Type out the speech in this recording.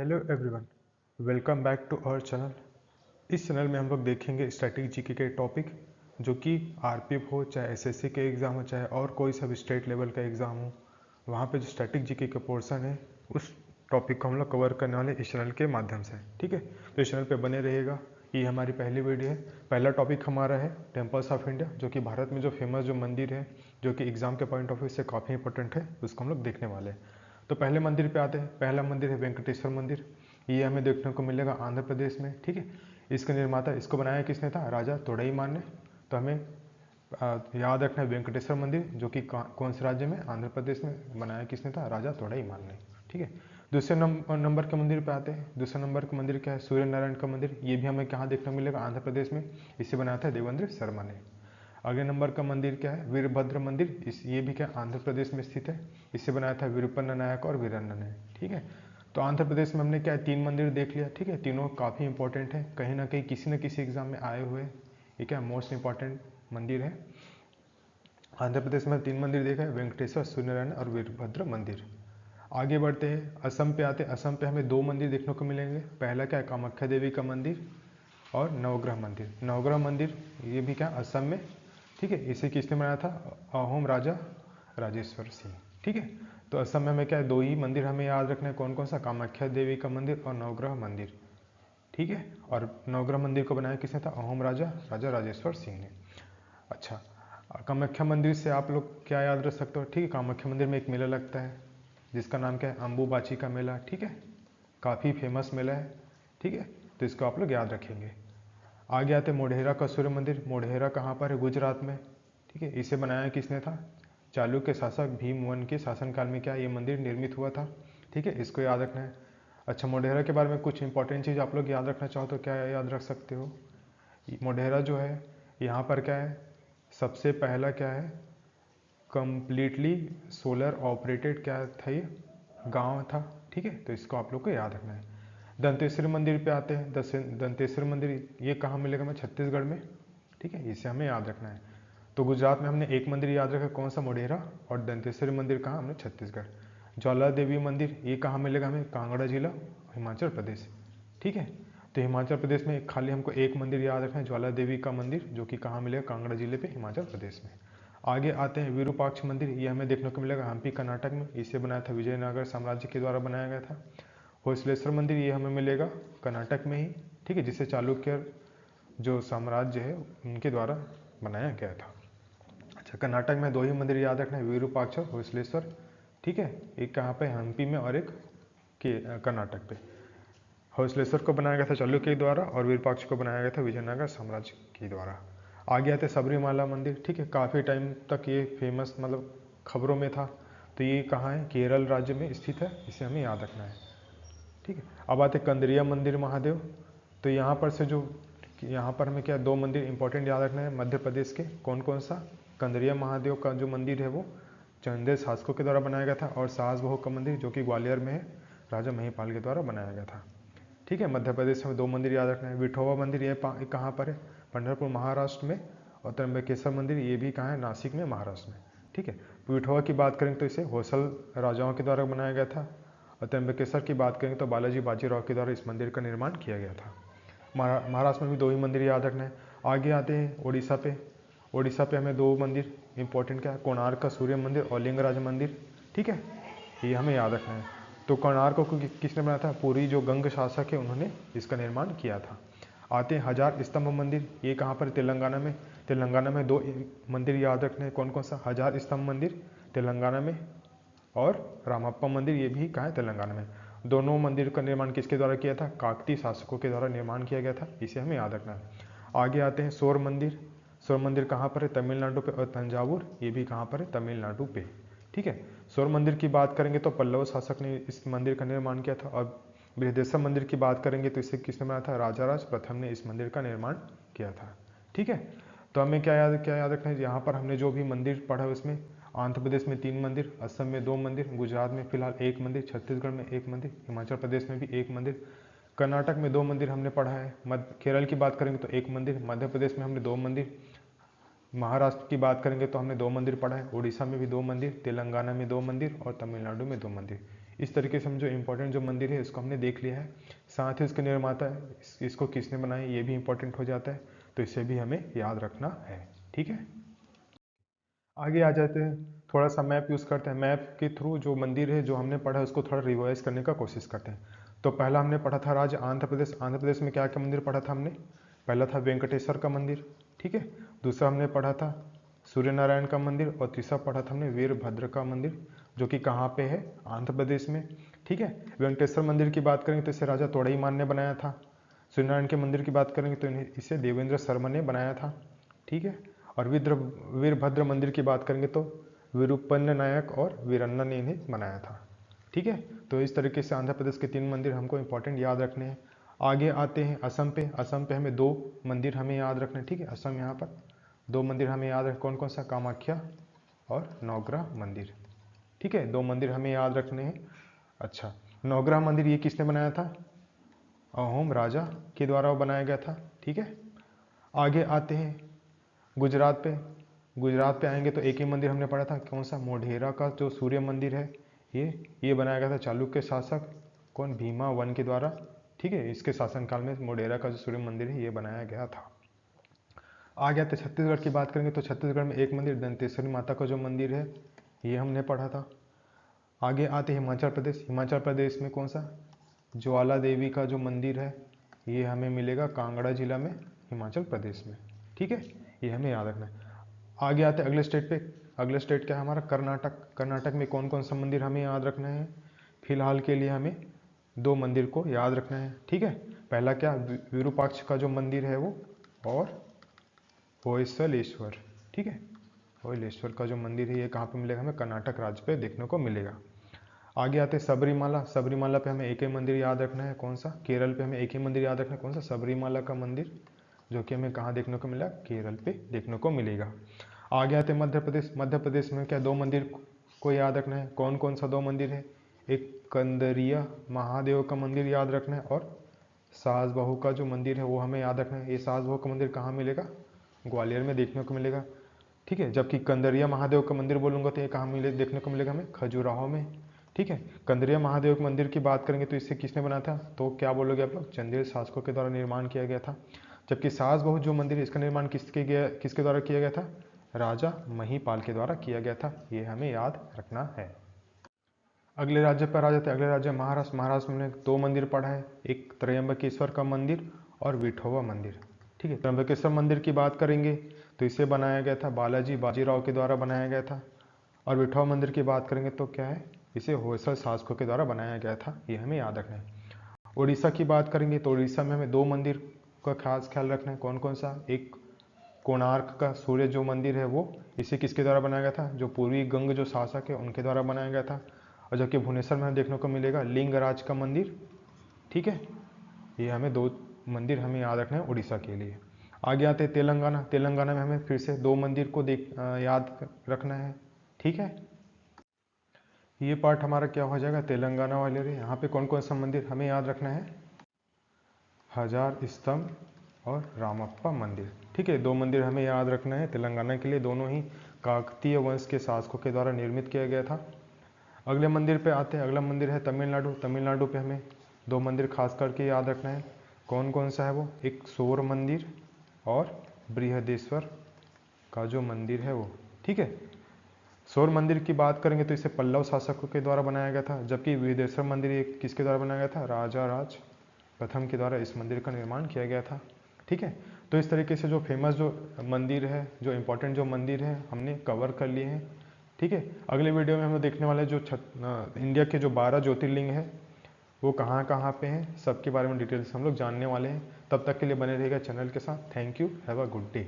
Hello everyone, welcome back to our channel. इस channel में हम लोग देखेंगे स्टैटिक जीके के टॉपिक जो कि आरपीएफ हो, चाहे एसएससी के एग्ज़ाम हो, चाहे और कोई सा भी स्टेट लेवल का एग्ज़ाम हो, वहाँ पे जो स्टैटिक जीके का पोर्शन है उस टॉपिक को हम लोग कवर करने वाले इस चैनल के माध्यम से। ठीक है, तो इस चैनल पे बने रहिएगा। ये हमारी पहली वीडियो है। पहला टॉपिक हमारा है टेम्पल्स ऑफ इंडिया, जो कि भारत में जो फेमस जो मंदिर है, जो कि एग्ज़ाम के पॉइंट ऑफ व्यू से काफ़ी इंपॉर्टेंट है, उसको हम लोग देखने वाले हैं। तो पहले मंदिर पे आते हैं। पहला मंदिर है वेंकटेश्वर मंदिर। ये हमें देखने को मिलेगा आंध्र प्रदेश में। ठीक है, इसका निर्माता, इसको बनाया किसने था? राजा तोड़ईमान ने। तो हमें याद रखना है वेंकटेश्वर मंदिर, जो कि कौन से राज्य में? आंध्र प्रदेश में। बनाया किसने था? राजा तोड़ईमान ने। ठीक है, दूसरे नंबर के मंदिर पे आते हैं। दूसरे नंबर का मंदिर क्या है? सूर्य नारायण का मंदिर। ये भी हमें कहाँ देखने को मिलेगा? आंध्र प्रदेश में। इसे बनाया था देवेंद्र शर्मा ने। अगले नंबर का मंदिर क्या है? वीरभद्र मंदिर। ये भी क्या आंध्र प्रदेश में स्थित है। इसे बनाया था वीरप्पन नायक और वीरन्न ने। ठीक है, तो आंध्र प्रदेश में हमने क्या है? 3 मंदिर देख लिया। ठीक है, तीनों काफ़ी इंपॉर्टेंट है, कहीं ना कहीं किसी न किसी एग्जाम में आए हुए। ये क्या मोस्ट इंपॉर्टेंट मंदिर है। आंध्र प्रदेश में 3 मंदिर देखा है, वेंकटेश्वर, सूर्यनारायण और वीरभद्र मंदिर। आगे बढ़ते हैं, असम पे आते हैं। असम पे हमें 2 मंदिर देखने को मिलेंगे। पहला क्या है? कामाख्या देवी का मंदिर और नवग्रह मंदिर। नवग्रह मंदिर ये भी क्या असम में। ठीक है, इसे किसने बनाया था? अहोम राजा राजेश्वर सिंह। ठीक है, तो असम में हमें क्या है? 2 ही मंदिर हमें याद रखना है। कौन कौन सा? कामाख्या देवी का मंदिर और नवग्रह मंदिर। ठीक है, और नवग्रह मंदिर को बनाया किसने था? अहोम राजा राजा राजेश्वर सिंह ने। अच्छा, कामाख्या मंदिर से आप लोग क्या याद रख सकते हो? ठीक है, कामाख्या मंदिर में एक मेला लगता है जिसका नाम क्या है? अम्बुबाची का मेला। ठीक है, काफ़ी फेमस मेला है। ठीक है, तो इसको आप लोग याद रखेंगे। आगे आते मोढेरा का सूर्य मंदिर। मोढेरा कहाँ पर है? गुजरात में। ठीक है, इसे बनाया किसने था? चालुक्य शासक भीमवन के शासनकाल में क्या ये मंदिर निर्मित हुआ था। ठीक है, इसको याद रखना है। अच्छा, मोढेरा के बारे में कुछ इंपॉर्टेंट चीज़ आप लोग याद रखना चाहो तो क्या याद रख सकते हो? मोढेरा जो है, यहाँ पर क्या है? सबसे पहला क्या है? कंप्लीटली सोलर ऑपरेटेड क्या था? ये गांव था। ठीक है, तो इसको आप लोग को याद रखना है। दंतेश्वरी मंदिर पे आते हैं। दंतेश्वरी मंदिर ये कहाँ मिलेगा? हमें छत्तीसगढ़ में। ठीक है, इसे हमें याद रखना है। तो गुजरात में हमने एक मंदिर याद रखा, कौन सा? मोढेरा। और दंतेश्वरी मंदिर कहाँ? हमने छत्तीसगढ़। ज्वाला देवी मंदिर ये कहाँ मिलेगा हमें? कांगड़ा जिला, हिमाचल प्रदेश। ठीक है, तो हिमाचल प्रदेश में खाली हमको एक मंदिर याद रखना है, ज्वाला देवी का मंदिर, जो कि कहाँ मिलेगा? कांगड़ा जिले पे, हिमाचल प्रदेश में। आगे आते हैं विरूपाक्ष मंदिर। ये हमें देखने को मिलेगा हम्पी, कर्नाटक में। इसे बनाया था विजयनगर साम्राज्य के द्वारा बनाया गया था। होयसलेश्वर मंदिर ये हमें मिलेगा कर्नाटक में ही। ठीक है, जिसे चालुक्य जो साम्राज्य है उनके द्वारा बनाया गया था। अच्छा, कर्नाटक में 2 ही मंदिर याद रखना है, विरूपाक्ष और होयसलेश्वर। ठीक है, एक कहाँ पे? हम्पी में और एक के कर्नाटक पे। होयसलेश्वर को बनाया गया था चालुक्य के द्वारा और विरूपाक्ष को बनाया गया था विजयनगर साम्राज्य के द्वारा। आगे आते सबरीमाला मंदिर। ठीक है, काफ़ी टाइम तक ये फेमस मतलब खबरों में था। तो ये कहाँ है? केरल राज्य में स्थित है, इसे हमें याद रखना है। ठीक है, अब आते कंदरिया मंदिर महादेव। तो यहाँ पर से जो यहाँ पर हमें क्या 2 मंदिर इंपॉर्टेंट याद रखना है मध्य प्रदेश के। कौन कौन सा? कंदरिया महादेव का जो मंदिर है वो चंदेल शासकों के द्वारा बनाया गया था, और सास बहू का मंदिर जो कि ग्वालियर में है, राजा महिपाल के द्वारा बनाया गया था। ठीक है, मध्य प्रदेश में 2 मंदिर याद रखना है। विठोबा मंदिर ये कहाँ पर है? पंढरपुर महाराष्ट्र में। और त्र्यंबकेश्वर मंदिर ये भी कहाँ है? नासिक में, महाराष्ट्र में। ठीक है, विठोबा की बात करेंगे तो इसे होसल राजाओं के द्वारा बनाया गया था, और त्र्यंबकेश्वर की बात करेंगे तो बालाजी बाजीराव के द्वारा इस मंदिर का निर्माण किया गया था। महाराष्ट्र में भी 2 ही मंदिर याद रखना है। आगे आते हैं उड़ीसा पे। उड़ीसा पे हमें 2 मंदिर इंपॉर्टेंट क्या है? कोणार्क का सूर्य मंदिर और लिंगराज मंदिर। ठीक है, ये हमें याद रखना है। तो कोणार्क को किसने बनाया था? पूरी जो गंग शासक है उन्होंने इसका निर्माण किया था। आते हैं हजार स्तंभ मंदिर। ये कहाँ पर? तेलंगाना में। तेलंगाना में 2 मंदिर याद रखने हैं। कौन कौन सा? हजार स्तंभ मंदिर तेलंगाना में, और रामप्पा मंदिर ये भी कहाँ है? तेलंगाना में। दोनों मंदिर का निर्माण किसके द्वारा किया था? काकतीय शासकों के द्वारा निर्माण किया गया था, इसे हमें याद रखना है। आगे आते हैं सौर मंदिर। सौर मंदिर कहाँ पर है? तमिलनाडु पे। और तंजावुर ये भी कहाँ पर है? तमिलनाडु पे। ठीक है, सौर मंदिर की बात करेंगे तो पल्लव शासक ने इस मंदिर का निर्माण किया था। और बृहदेश्वर मंदिर की बात करेंगे तो इसे किसने बनाया था? राजाराज प्रथम ने इस मंदिर का निर्माण किया था। ठीक है, तो हमें क्या याद रखना है? यहाँ पर हमने जो भी मंदिर पढ़ा है उसमें आंध्र प्रदेश में 3 मंदिर, असम में 2 मंदिर, गुजरात में फिलहाल 1 मंदिर, छत्तीसगढ़ में 1 मंदिर, हिमाचल प्रदेश में भी 1 मंदिर, कर्नाटक में 2 मंदिर हमने पढ़ा है। केरल की बात करेंगे तो 1 मंदिर, मध्य प्रदेश में हमने 2 मंदिर, महाराष्ट्र की बात करेंगे तो हमने 2 मंदिर पढ़ा है, उड़ीसा में भी 2 मंदिर, तेलंगाना में 2 मंदिर और तमिलनाडु में 2 मंदिर। इस तरीके से हम जो इम्पोर्टेंट जो मंदिर है इसको हमने देख लिया है। साथ ही उसके निर्माता इसको किसने बनाया ये भी इम्पोर्टेंट हो जाता है, तो इसे भी हमें याद रखना है। ठीक है, आगे आ जाते हैं, थोड़ा सा मैप यूज़ करते हैं। मैप के थ्रू जो मंदिर है जो हमने पढ़ा है उसको थोड़ा रिवाइज करने का कोशिश करते हैं। तो पहला हमने पढ़ा था राज्य आंध्र प्रदेश। आंध्र प्रदेश में क्या क्या मंदिर पढ़ा था हमने? पहला था वेंकटेश्वर का मंदिर, ठीक है। दूसरा हमने पढ़ा था सूर्य नारायण का मंदिर, और तीसरा पढ़ा था हमने वीरभद्र का मंदिर, जो कि कहाँ पे है? आंध्र प्रदेश में, ठीक है। वेंकटेश्वर मंदिर की बात करेंगे तो इसे राजा तोड़ईमान ने बनाया था। सूर्यनारायण के मंदिर की बात करेंगे तो इसे देवेंद्र शर्मा ने बनाया था, ठीक है। और वीरभद्र मंदिर की बात करेंगे तो विरूपन्न नायक और वीरन्ना ने इन्हें बनाया था, ठीक है। तो इस तरीके से आंध्र प्रदेश के 3 मंदिर हमको इंपॉर्टेंट याद रखने हैं। आगे आते हैं असम पे। असम पे हमें 2 मंदिर हमें याद रखने हैं, ठीक है। असम यहाँ पर 2 मंदिर हमें याद रखें, कौन कौन सा? कामाख्या और नवग्रह मंदिर, ठीक है। 2 मंदिर हमें याद रखने हैं। अच्छा, नवग्रह मंदिर ये किसने बनाया था? अहोम राजा के द्वारा वो बनाया गया था, ठीक है। आगे आते हैं गुजरात पे। गुजरात पे आएंगे तो एक ही मंदिर हमने पढ़ा था, कौन सा? मोढेरा का जो सूर्य मंदिर है ये बनाया गया था चालुक्य शासक कौन? भीमा वन के द्वारा, ठीक है। इसके शासनकाल में मोढेरा का जो सूर्य मंदिर है ये बनाया गया था। आगे आते छत्तीसगढ़ की बात करेंगे तो छत्तीसगढ़ में एक मंदिर दंतेश्वरी माता का जो मंदिर है ये हमने पढ़ा था। आगे आते हिमाचल प्रदेश। हिमाचल प्रदेश में कौन सा? ज्वाला देवी का जो मंदिर है ये हमें मिलेगा कांगड़ा जिला में, हिमाचल प्रदेश में, ठीक है। ये हमें याद रखना है। आगे आते अगले स्टेट पे। अगले स्टेट क्या है हमारा? कर्नाटक। कर्नाटक में कौन कौन सा मंदिर हमें याद रखना है? फिलहाल के लिए हमें 2 मंदिर को याद रखना है, ठीक है। पहला क्या? विरूपाक्ष का जो मंदिर है वो, और होयसलेश्वर, ठीक है। होयसलेश्वर का जो मंदिर है ये कहाँ पे मिलेगा? हमें कर्नाटक राज्य पे देखने को मिलेगा। आगे आते सबरीमाला। सबरीमाला पे हमें एक ही मंदिर याद रखना है, कौन सा? केरल पे हमें एक ही मंदिर याद रखना है, कौन सा? सबरीमाला का मंदिर, जो कि हमें कहाँ देखने को मिला? केरल पे देखने को मिलेगा। आगे आते मध्य प्रदेश। मध्य प्रदेश में क्या 2 मंदिर को याद रखना है, कौन कौन सा 2 मंदिर है? एक कंदरिया महादेव का मंदिर याद रखना है, और सास बहू का जो मंदिर है वो हमें याद रखना है। ये सास बहू का मंदिर कहाँ मिलेगा? ग्वालियर में देखने को मिलेगा, ठीक है। जबकि कंदरिया महादेव का मंदिर बोलूँगा तो ये कहाँ देखने को मिलेगा? हमें खजुराहो में, ठीक है। कंदरिया महादेव के मंदिर की बात करेंगे तो इसे किसने बनाया था? तो क्या बोलोगे आप लोग? चंदेल शासकों के द्वारा निर्माण किया गया था। जबकि सास बहू जो मंदिर है इसका निर्माण किसके द्वारा किया गया था? राजा महिपाल के द्वारा किया गया था। ये हमें याद रखना है। अगले राज्य पर आ जाते हैं। अगले राज्य महाराष्ट्र। महाराष्ट्र में 2 मंदिर पढ़ा है, एक त्र्यंबकेश्वर का मंदिर और विठोबा मंदिर, ठीक है। त्र्यंबकेश्वर मंदिर की बात करेंगे तो इसे बनाया गया था बालाजी बाजीराव के द्वारा बनाया गया था। और विठोबा मंदिर की बात करेंगे तो क्या है? इसे होयसल शासकों के द्वारा बनाया गया था। ये हमें याद रखना है। उड़ीसा की बात करेंगे तो उड़ीसा में हमें 2 मंदिर का खास ख्याल रखना है, कौन कौन सा? एक कोणार्क का सूर्य जो मंदिर है वो इसे किसके द्वारा बनाया गया था? जो पूर्वी गंग जो शासक है उनके द्वारा बनाया गया था। और जबकि भुवनेश्वर में देखने को मिलेगा लिंगराज का मंदिर, ठीक है। ये हमें 2 मंदिर हमें याद रखना है उड़ीसा के लिए। आगे आते हैं तेलंगाना। तेलंगाना में हमें फिर से 2 मंदिर को याद रखना है, ठीक है। ये पार्ट हमारा क्या हो जाएगा? तेलंगाना वाले रे। यहाँ पे कौन कौन सा मंदिर हमें याद रखना है? हजार स्तंभ और रामप्पा मंदिर, ठीक है। 2 मंदिर हमें याद रखना है तेलंगाना के लिए। दोनों ही काकतीय वंश के शासकों के द्वारा निर्मित किया गया था। अगले मंदिर पे आते हैं। अगला मंदिर है तमिलनाडु। तमिलनाडु पे हमें 2 मंदिर खास करके याद रखना है, कौन कौन सा है वो? एक शोर मंदिर और बृहदेश्वर का जो मंदिर है वो, ठीक है। शोर मंदिर की बात करेंगे तो इसे पल्लव शासकों के द्वारा बनाया गया था। जबकि बृहदेश्वर मंदिर ये किसके द्वारा बनाया गया था? राजा राज प्रथम के द्वारा इस मंदिर का निर्माण किया गया था, ठीक है। तो इस तरीके से जो फेमस जो मंदिर है, जो इम्पोर्टेंट जो मंदिर है हमने कवर कर लिए हैं, ठीक है। अगले वीडियो में हम लोग देखने वाले जो इंडिया के जो 12 ज्योतिर्लिंग है वो कहाँ कहाँ पे हैं, सबके बारे में डिटेल्स हम लोग जानने वाले हैं। तब तक के लिए बने रहिएगा चैनल के साथ। Thank you, have a good day.